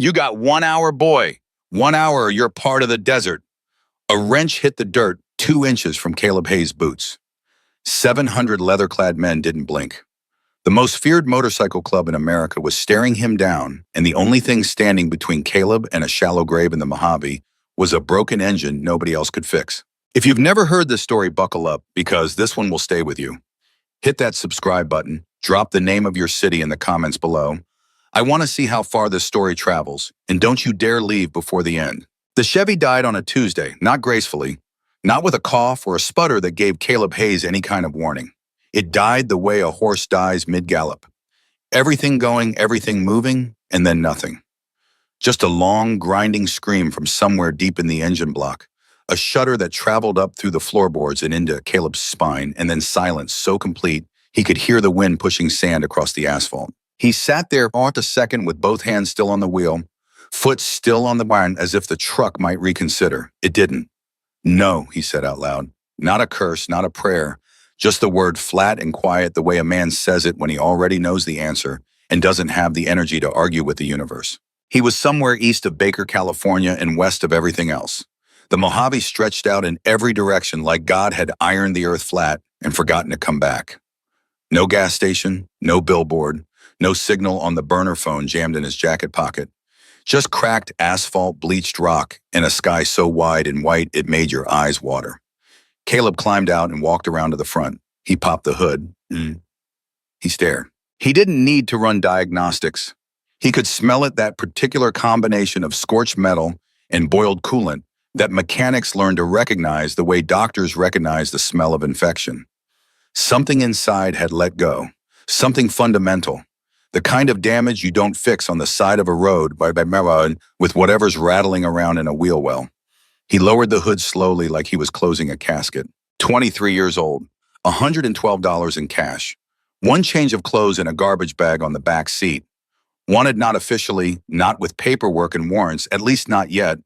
You got 1 hour, boy. 1 hour or you're part of the desert. A wrench hit the dirt 2 inches from Caleb Hayes' boots. 700 leather-clad men didn't blink. The most feared motorcycle club in America was staring him down, and the only thing standing between Caleb and a shallow grave in the Mojave was a broken engine nobody else could fix. If you've never heard this story, buckle up, because this one will stay with you. Hit that subscribe button, drop the name of your city in the comments below. I want to see how far this story travels, and don't you dare leave before the end. The Chevy died on a Tuesday, not gracefully, not with a cough or a sputter that gave Caleb Hayes any kind of warning. It died the way a horse dies mid-gallop. Everything going, everything moving, and then nothing. Just a long, grinding scream from somewhere deep in the engine block, a shudder that traveled up through the floorboards and into Caleb's spine, and then silence so complete he could hear the wind pushing sand across the asphalt. He sat there for a second with both hands still on the wheel, foot still on the barn as if the truck might reconsider. It didn't. No, he said out loud. Not a curse, not a prayer. Just the word flat and quiet the way a man says it when he already knows the answer and doesn't have the energy to argue with the universe. He was somewhere east of Baker, California, and west of everything else. The Mojave stretched out in every direction like God had ironed the earth flat and forgotten to come back. No gas station, no billboard, no signal on the burner phone jammed in his jacket pocket. Just cracked asphalt, bleached rock, and a sky so wide and white it made your eyes water. Caleb climbed out and walked around to the front. He popped the hood. He stared. He didn't need to run diagnostics. He could smell it, that particular combination of scorched metal and boiled coolant that mechanics learn to recognize the way doctors recognize the smell of infection. Something inside had let go. Something fundamental. The kind of damage you don't fix on the side of a road with whatever's rattling around in a wheel well. He lowered the hood slowly like he was closing a casket. 23 years old, $112 in cash, one change of clothes in a garbage bag on the back seat. Wanted not officially, not with paperwork and warrants, at least not yet,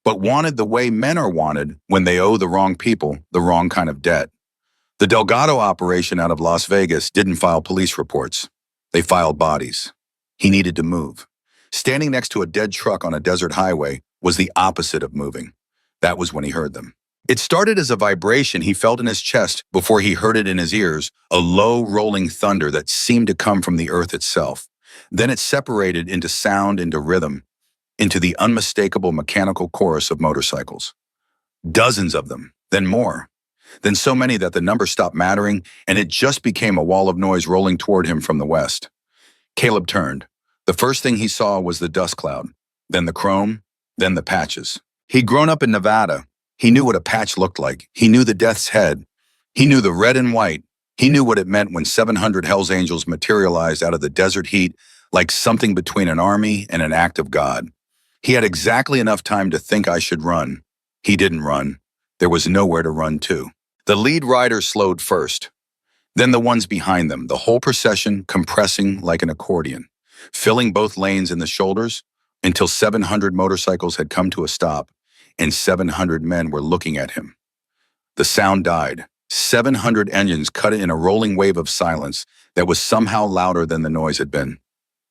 but wanted the way men are wanted when they owe the wrong people the wrong kind of debt. The Delgado operation out of Las Vegas didn't file police reports. They filed bodies. He needed to move. Standing next to a dead truck on a desert highway was the opposite of moving. That was when he heard them. It started as a vibration he felt in his chest before he heard it in his ears, a low, rolling thunder that seemed to come from the earth itself. Then it separated into sound, into rhythm, into the unmistakable mechanical chorus of motorcycles. Dozens of them, then more. Then so many that the number stopped mattering, and it just became a wall of noise rolling toward him from the west. Caleb turned. The first thing he saw was the dust cloud, then the chrome, then the patches. He'd grown up in Nevada. He knew what a patch looked like. He knew the death's head. He knew the red and white. He knew what it meant when 700 Hell's Angels materialized out of the desert heat like something between an army and an act of God. He had exactly enough time to think I should run. He didn't run. There was nowhere to run to. The lead rider slowed first, then the ones behind them, the whole procession compressing like an accordion, filling both lanes in the shoulders until 700 motorcycles had come to a stop and 700 men were looking at him. The sound died. 700 engines cut in a rolling wave of silence that was somehow louder than the noise had been.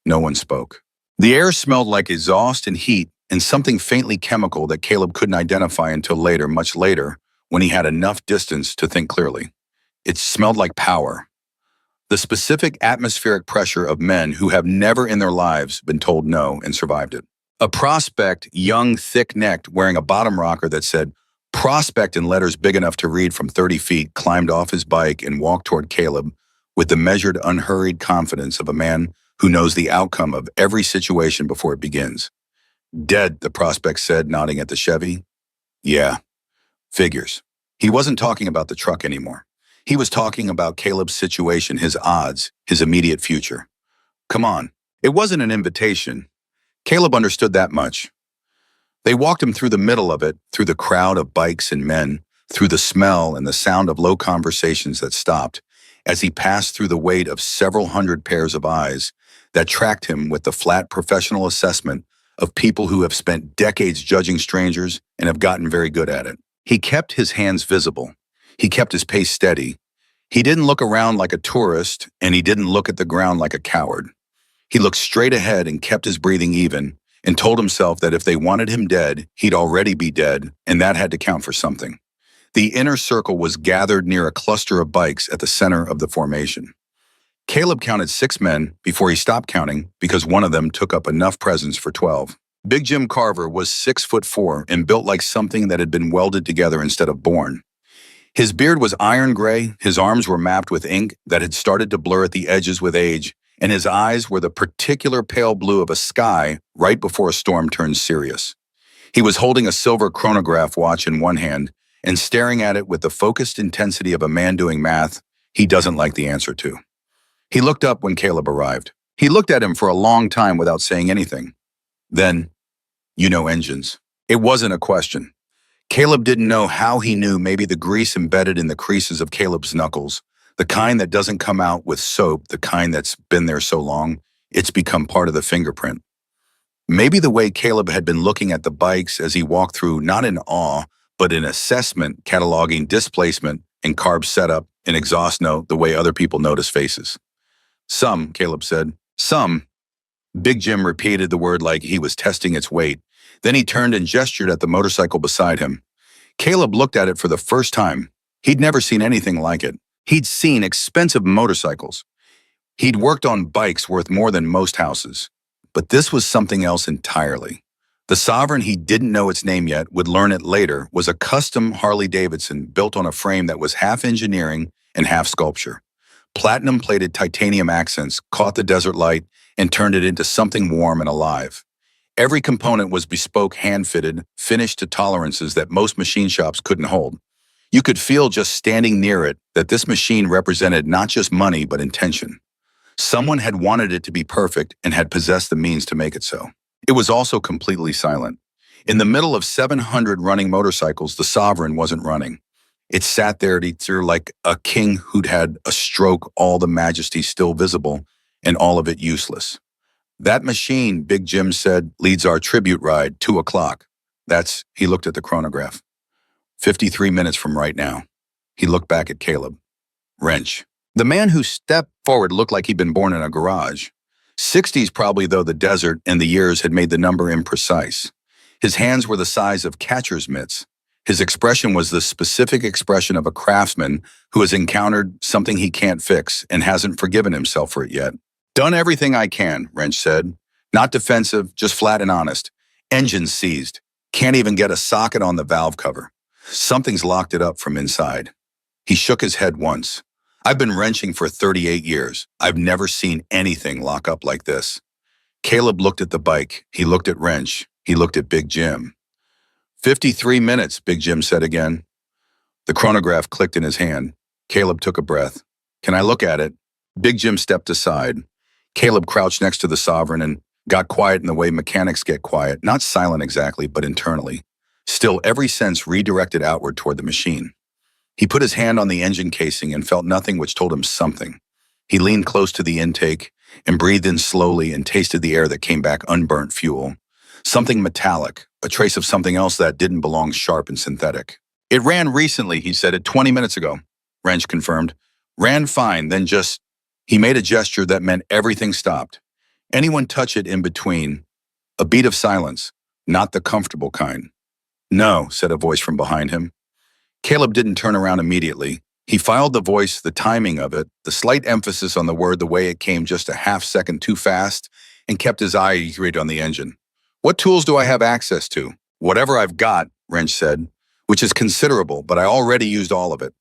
No one spoke. The air smelled like exhaust and heat and something faintly chemical that Caleb couldn't identify until later, much later, when he had enough distance to think clearly. It smelled like power. The specific atmospheric pressure of men who have never in their lives been told no and survived it. A prospect, young, thick-necked, wearing a bottom rocker that said "Prospect" in letters big enough to read from 30 feet, climbed off his bike and walked toward Caleb with the measured, unhurried confidence of a man who knows the outcome of every situation before it begins. "Dead," the prospect said, nodding at the Chevy. "Yeah, figures." He wasn't talking about the truck anymore. He was talking about Caleb's situation, his odds, his immediate future. Come on. It wasn't an invitation. Caleb understood that much. They walked him through the middle of it, through the crowd of bikes and men, through the smell and the sound of low conversations that stopped, as he passed through the weight of several hundred pairs of eyes that tracked him with the flat professional assessment of people who have spent decades judging strangers and have gotten very good at it. He kept his hands visible. He kept his pace steady. He didn't look around like a tourist, and he didn't look at the ground like a coward. He looked straight ahead and kept his breathing even, and told himself that if they wanted him dead, he'd already be dead, and that had to count for something. The inner circle was gathered near a cluster of bikes at the center of the formation. Caleb counted 6 men before he stopped counting because one of them took up enough presence for 12. Big Jim Carver was 6'4" and built like something that had been welded together instead of born. His beard was iron gray, his arms were mapped with ink that had started to blur at the edges with age, and his eyes were the particular pale blue of a sky right before a storm turns serious. He was holding a silver chronograph watch in one hand and staring at it with the focused intensity of a man doing math he doesn't like the answer to. He looked up when Caleb arrived. He looked at him for a long time without saying anything. Then, engines. It wasn't a question. Caleb didn't know how he knew maybe the grease embedded in the creases of Caleb's knuckles, the kind that doesn't come out with soap, the kind that's been there so long, it's become part of the fingerprint. Maybe the way Caleb had been looking at the bikes as he walked through, not in awe, but in assessment, cataloging displacement and carb setup and exhaust note the way other people notice faces. Some, Caleb said. Some. Big Jim repeated the word like he was testing its weight. Then he turned and gestured at the motorcycle beside him. Caleb looked at it for the first time. He'd never seen anything like it. He'd seen expensive motorcycles. He'd worked on bikes worth more than most houses. But this was something else entirely. The Sovereign, he didn't know its name yet, would learn it later, was a custom Harley-Davidson built on a frame that was half engineering and half sculpture. Platinum-plated titanium accents caught the desert light and turned it into something warm and alive. Every component was bespoke, hand-fitted, finished to tolerances that most machine shops couldn't hold. You could feel just standing near it that this machine represented not just money but intention. Someone had wanted it to be perfect and had possessed the means to make it so. It was also completely silent. In the middle of 700 running motorcycles, the Sovereign wasn't running. It sat there like a king who'd had a stroke, all the majesty still visible, and all of it useless. That machine, Big Jim said, leads our tribute ride, 2 o'clock. He looked at the chronograph. 53 minutes from right now. He looked back at Caleb. Wrench. The man who stepped forward looked like he'd been born in a garage. 60s probably, though the desert and the years had made the number imprecise. His hands were the size of catcher's mitts. His expression was the specific expression of a craftsman who has encountered something he can't fix and hasn't forgiven himself for it yet. Done everything I can, Wrench said. Not defensive, just flat and honest. Engine seized. Can't even get a socket on the valve cover. Something's locked it up from inside. He shook his head once. I've been wrenching for 38 years. I've never seen anything lock up like this. Caleb looked at the bike. He looked at Wrench. He looked at Big Jim. 53 minutes, Big Jim said again. The chronograph clicked in his hand. Caleb took a breath. Can I look at it? Big Jim stepped aside. Caleb crouched next to the Sovereign and got quiet in the way mechanics get quiet, not silent exactly, but internally. Still, every sense redirected outward toward the machine. He put his hand on the engine casing and felt nothing which told him something. He leaned close to the intake and breathed in slowly and tasted the air that came back unburnt fuel. Something metallic, a trace of something else that didn't belong, sharp and synthetic. It ran recently, he said it 20 minutes ago, Wrench confirmed. Ran fine, then just... He made a gesture that meant everything stopped. Anyone touch it in between? A beat of silence, not the comfortable kind. No, said a voice from behind him. Caleb didn't turn around immediately. He filed the voice, the timing of it, the slight emphasis on the word, the way it came just a half second too fast, and kept his eye on the engine. What tools do I have access to? Whatever I've got, Wrench said, which is considerable, but I already used all of it.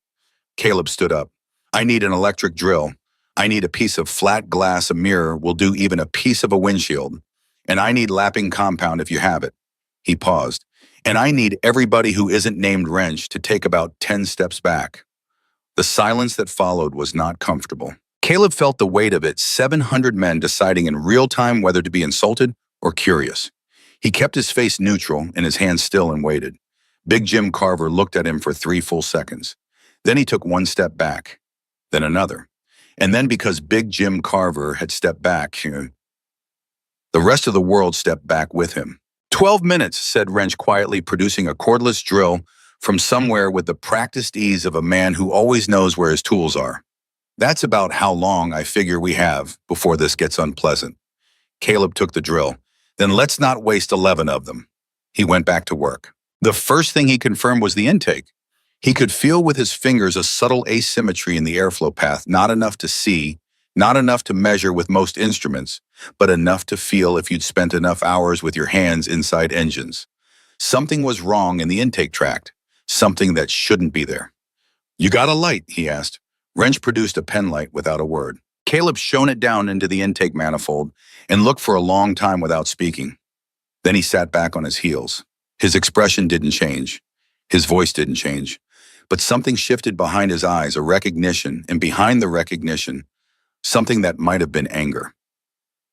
Caleb stood up. I need an electric drill. I need a piece of flat glass, a mirror will do, even a piece of a windshield. And I need lapping compound if you have it. He paused. And I need everybody who isn't named Wrench to take about 10 steps back. The silence that followed was not comfortable. Caleb felt the weight of it, 700 men deciding in real time whether to be insulted or curious. He kept his face neutral and his hands still and waited. Big Jim Carver looked at him for 3 full seconds. Then he took 1 step back, then another. And then because Big Jim Carver had stepped back, the rest of the world stepped back with him. 12 minutes, said Wrench quietly, producing a cordless drill from somewhere with the practiced ease of a man who always knows where his tools are. That's about how long I figure we have before this gets unpleasant. Caleb took the drill. Then let's not waste 11 of them. He went back to work. The first thing he confirmed was the intake. He could feel with his fingers a subtle asymmetry in the airflow path, not enough to see, not enough to measure with most instruments, but enough to feel if you'd spent enough hours with your hands inside engines. Something was wrong in the intake tract, something that shouldn't be there. "You got a light?" he asked. Wrench produced a pen light without a word. Caleb shone it down into the intake manifold and looked for a long time without speaking. Then he sat back on his heels. His expression didn't change. His voice didn't change. But something shifted behind his eyes, a recognition, and behind the recognition, something that might have been anger.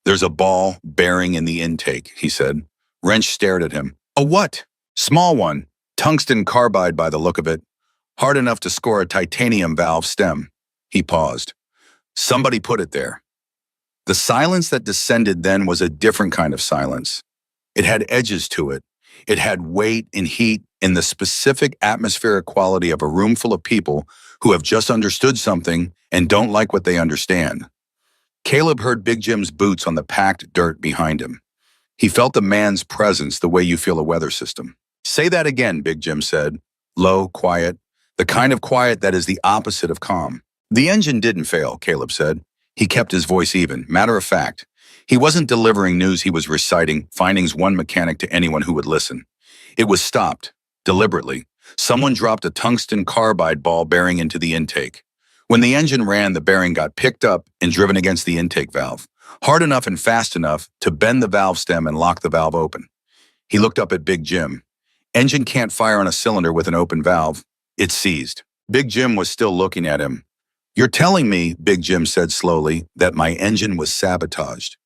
"There's a ball bearing in the intake," he said. Wrench stared at him. "A what?" "Small one. Tungsten carbide by the look of it. Hard enough to score a titanium valve stem." He paused. "Somebody put it there." The silence that descended then was a different kind of silence. It had edges to it. It had weight and heat and the specific atmospheric quality of a room full of people who have just understood something and don't like what they understand. Caleb heard Big Jim's boots on the packed dirt behind him. He felt the man's presence the way you feel a weather system. "Say that again," Big Jim said. Low, quiet, the kind of quiet that is the opposite of calm. "The engine didn't fail," Caleb said. He kept his voice even, matter of fact. He wasn't delivering news, he was reciting findings one mechanic to anyone who would listen. It was stopped, deliberately. Someone dropped a tungsten carbide ball bearing into the intake. When the engine ran, the bearing got picked up and driven against the intake valve, hard enough and fast enough to bend the valve stem and lock the valve open. He looked up at Big Jim. "Engine can't fire on a cylinder with an open valve. It's seized." Big Jim was still looking at him. "You're telling me," Big Jim said slowly, "that my engine was sabotaged."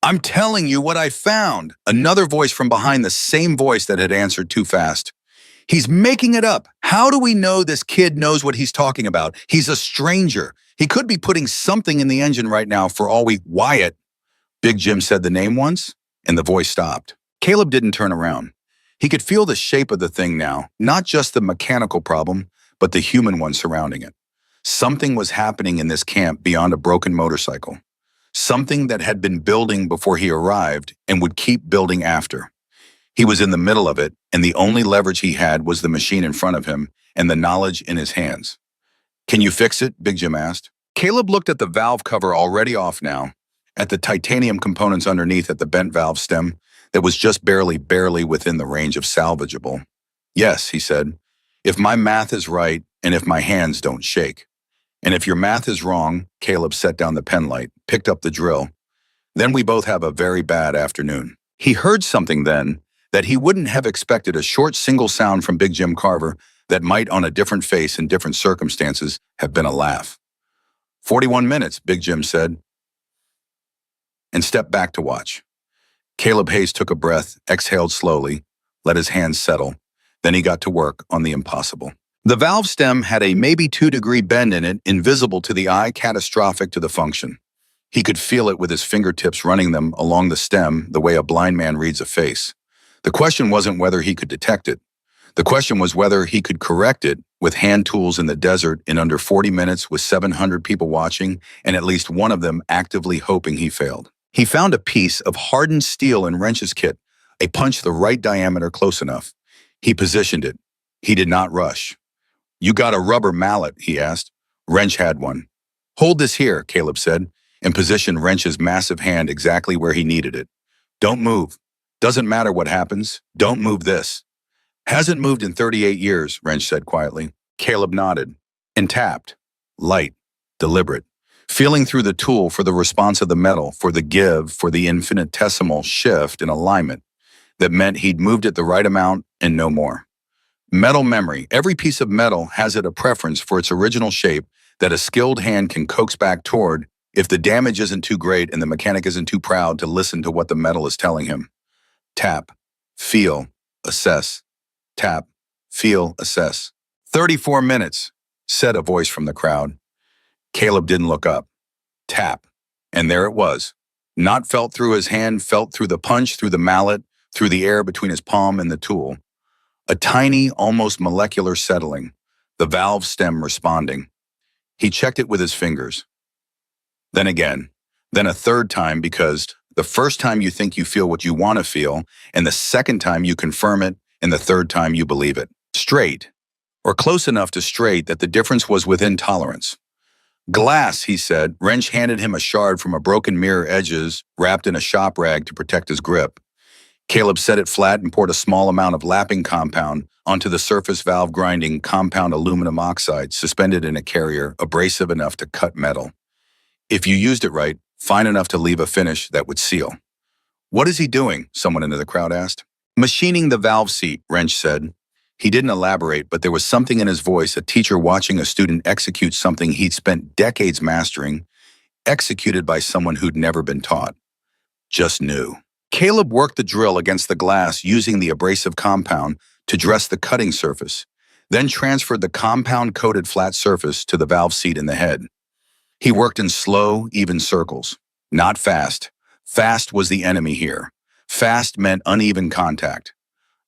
"I'm telling you what I found," another voice from behind the same voice that had answered too fast. "He's making it up. How do we know this kid knows what he's talking about? He's a stranger. He could be putting something in the engine right now for all we—" "Wyatt." Big Jim said the name once, and the voice stopped. Caleb didn't turn around. He could feel the shape of the thing now, not just the mechanical problem, but the human one surrounding it. Something was happening in this camp beyond a broken motorcycle. Something that had been building before he arrived and would keep building after. He was in the middle of it, and the only leverage he had was the machine in front of him and the knowledge in his hands. "Can you fix it?" Big Jim asked. Caleb looked at the valve cover already off now, at the titanium components underneath at the bent valve stem that was just barely within the range of salvageable. "Yes," he said, "if my math is right and if my hands don't shake." "And if your math is wrong," Caleb set down the pen light, picked up the drill, "then we both have a very bad afternoon." He heard something then that he wouldn't have expected, a short single sound from Big Jim Carver that might on a different face in different circumstances have been a laugh. 41 minutes, Big Jim said, and stepped back to watch. Caleb Hayes took a breath, exhaled slowly, let his hands settle. Then he got to work on the impossible. The valve stem had a maybe 2-degree bend in it, invisible to the eye, catastrophic to the function. He could feel it with his fingertips running them along the stem the way a blind man reads a face. The question wasn't whether he could detect it. The question was whether he could correct it with hand tools in the desert in under 40 minutes with 700 people watching and at least one of them actively hoping he failed. He found a piece of hardened steel in Wrench's kit, a punch the right diameter close enough. He positioned it. He did not rush. "You got a rubber mallet?" he asked. Wrench had one. "Hold this here," Caleb said, and positioned Wrench's massive hand exactly where he needed it. "Don't move. Doesn't matter what happens. Don't move this." "Hasn't moved in 38 years, Wrench said quietly. Caleb nodded and tapped. Light, deliberate, feeling through the tool for the response of the metal, for the give, for the infinitesimal shift in alignment that meant he'd moved it the right amount and no more. Metal memory. Every piece of metal has it a preference for its original shape that a skilled hand can coax back toward if the damage isn't too great and the mechanic isn't too proud to listen to what the metal is telling him. Tap, feel, assess. Tap, feel, assess. 34 minutes, said a voice from the crowd. Caleb didn't look up. Tap, and there it was. Not felt through his hand, felt through the punch, through the mallet, through the air between his palm and the tool. A tiny, almost molecular settling, the valve stem responding. He checked it with his fingers. Then again, then a third time because The first time you think you feel what you want to feel, and the second time you confirm it, and the third time you believe it. Straight, or close enough to straight that the difference was within tolerance. Glass, he said. Wrench handed him a shard from a broken mirror edges wrapped in a shop rag to protect his grip. Caleb set it flat and poured a small amount of lapping compound onto the surface valve grinding compound aluminum oxide suspended in a carrier, abrasive enough to cut metal. If you used it right, fine enough to leave a finish that would seal. What is he doing? Someone in the crowd asked. Machining the valve seat, Wrench said. He didn't elaborate, but there was something in his voice, a teacher watching a student execute something he'd spent decades mastering, executed by someone who'd never been taught. Just knew. Caleb worked the drill against the glass using the abrasive compound to dress the cutting surface, then transferred the compound-coated flat surface to the valve seat in the head. He worked in slow, even circles. Not fast. Fast was the enemy here. Fast meant uneven contact.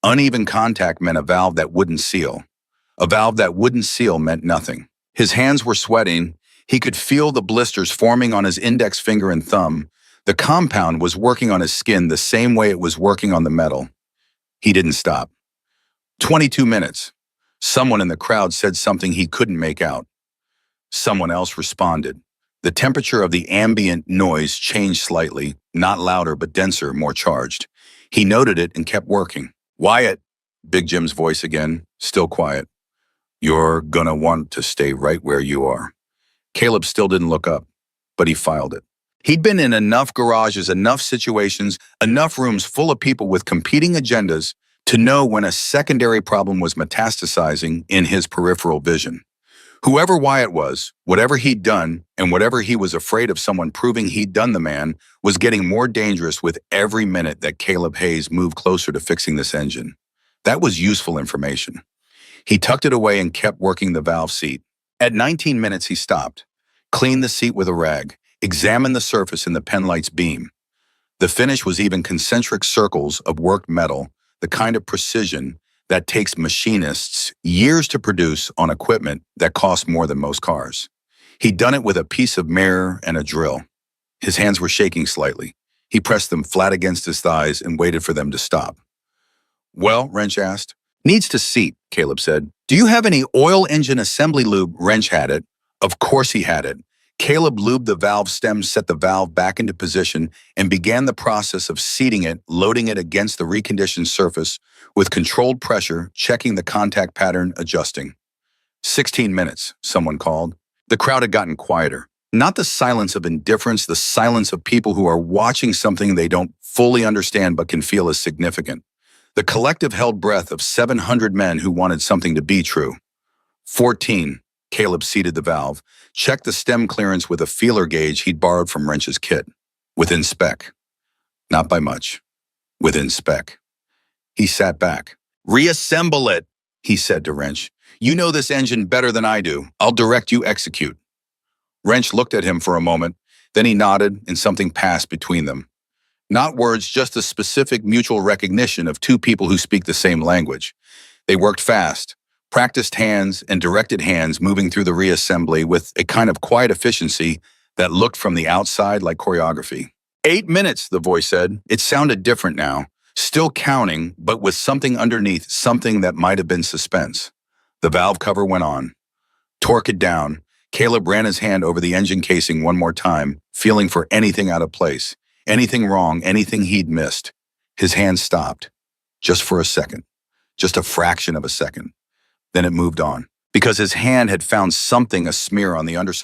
Uneven contact meant a valve that wouldn't seal. A valve that wouldn't seal meant nothing. His hands were sweating. He could feel the blisters forming on his index finger and thumb. The compound was working on his skin the same way it was working on the metal. He didn't stop. 22 minutes. Someone in the crowd said something he couldn't make out. Someone else responded. The temperature of the ambient noise changed slightly, not louder but denser, more charged. He noted it and kept working. Wyatt, Big Jim's voice again, still quiet. You're gonna want to stay right where you are. Caleb still didn't look up, but he filed it. He'd been in enough garages, enough situations, enough rooms full of people with competing agendas to know when a secondary problem was metastasizing in his peripheral vision. Whoever Wyatt was, whatever he'd done, and whatever he was afraid of someone proving he'd done the man, was getting more dangerous with every minute that Caleb Hayes moved closer to fixing this engine. That was useful information. He tucked it away and kept working the valve seat. At 19 minutes, he stopped, cleaned the seat with a rag, examined the surface in the penlight's beam. The finish was even concentric circles of worked metal, the kind of precision that takes machinists years to produce on equipment that costs more than most cars. He'd done it with a piece of mirror and a drill. His hands were shaking slightly. He pressed them flat against his thighs and waited for them to stop. Well, Wrench asked. Needs to seat, Caleb said. Do you have any oil engine assembly lube? Wrench had it. Of course he had it. Caleb lubed the valve stem, set the valve back into position, and began the process of seating it, loading it against the reconditioned surface with controlled pressure, checking the contact pattern, adjusting. 16 minutes, someone called. The crowd had gotten quieter. Not the silence of indifference, the silence of people who are watching something they don't fully understand but can feel as significant. The collective held breath of 700 men who wanted something to be true. 14. Caleb seated the valve, checked the stem clearance with a feeler gauge he'd borrowed from Wrench's kit. Within spec. Not by much. Within spec. He sat back. Reassemble it, he said to Wrench. You know this engine better than I do. I'll direct you execute. Wrench looked at him for a moment, then he nodded and something passed between them. Not words, just a specific mutual recognition of two people who speak the same language. They worked fast. Practiced hands and directed hands moving through the reassembly with a kind of quiet efficiency that looked from the outside like choreography. 8 minutes, the voice said. It sounded different now, still counting, but with something underneath, something that might have been suspense. The valve cover went on. Torque it down. Caleb ran his hand over the engine casing one more time, feeling for anything out of place, anything wrong, anything he'd missed. His hand stopped. Just for a second. Just a fraction of a second. Then it moved on, because his hand had found something, a smear on the underside.